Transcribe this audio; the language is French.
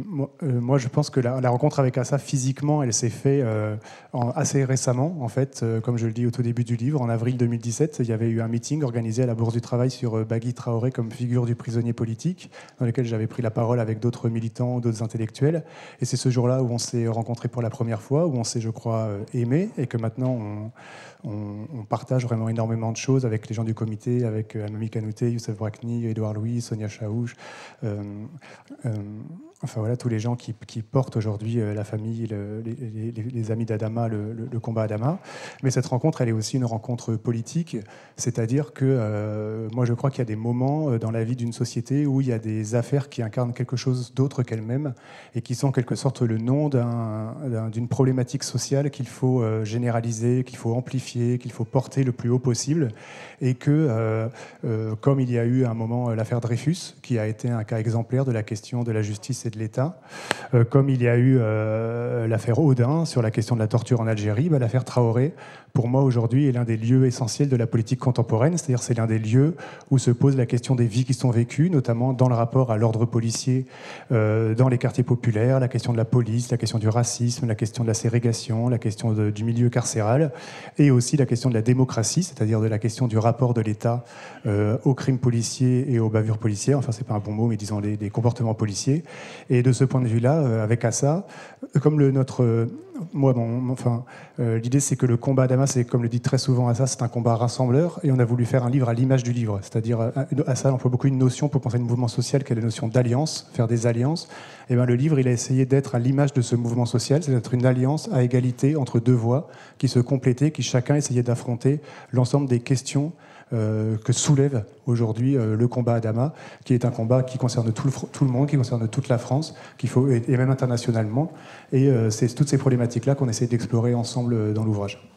Moi, je pense que la rencontre avec Assa, physiquement, elle s'est faite assez récemment, en fait. Comme je le dis au tout début du livre, en avril 2017, il y avait eu un meeting organisé à la Bourse du Travail sur Bagui Traoré comme figure du prisonnier politique, dans lequel j'avais pris la parole avec d'autres militants, d'autres intellectuels. Et c'est ce jour-là où on s'est rencontrés pour la première fois, où on s'est, je crois, aimé, et que maintenant, on partage vraiment énormément de choses avec les gens du comité, avec Anoumi Kanouté, Youssef Brakni, Édouard Louis, Sonia Chaouch. Enfin voilà, tous les gens qui portent aujourd'hui la famille, les amis d'Adama, le combat Adama. Mais cette rencontre, elle est aussi une rencontre politique, c'est-à-dire que moi je crois qu'il y a des moments dans la vie d'une société où il y a des affaires qui incarnent quelque chose d'autre qu'elles-mêmes et qui sont en quelque sorte le nom d'une problématique sociale qu'il faut généraliser, qu'il faut amplifier, qu'il faut porter le plus haut possible. Et que, comme il y a eu à un moment l'affaire Dreyfus, qui a été un cas exemplaire de la question de la justice et de l'État, comme il y a eu l'affaire Audin sur la question de la torture en Algérie, l'affaire Traoré, pour moi aujourd'hui, est l'un des lieux essentiels de la politique contemporaine, c'est-à-dire c'est l'un des lieux où se pose la question des vies qui sont vécues, notamment dans le rapport à l'ordre policier dans les quartiers populaires, la question de la police, la question du racisme, la question de la ségrégation, la question du milieu carcéral, et aussi la question de la démocratie, c'est-à-dire de la question du rapport de l'État aux crimes policiers et aux bavures policières, enfin c'est pas un bon mot, mais disons des comportements policiers. Et de ce point de vue-là, avec Assa, comme l'idée c'est que le combat d'Adama, c'est comme le dit très souvent Assa, c'est un combat rassembleur, et on a voulu faire un livre à l'image du livre, c'est-à-dire Assa emploie beaucoup une notion pour penser à un mouvement social qui est la notion d'alliance, faire des alliances. Et le livre, il a essayé d'être à l'image de ce mouvement social, c'est d'être une alliance à égalité entre deux voix qui se complétaient, qui chacun essayait d'affronter l'ensemble des questions que soulève aujourd'hui le combat Adama, qui est un combat qui concerne tout le monde, qui concerne toute la France, et même internationalement. Et c'est toutes ces problématiques-là qu'on essaie d'explorer ensemble dans l'ouvrage.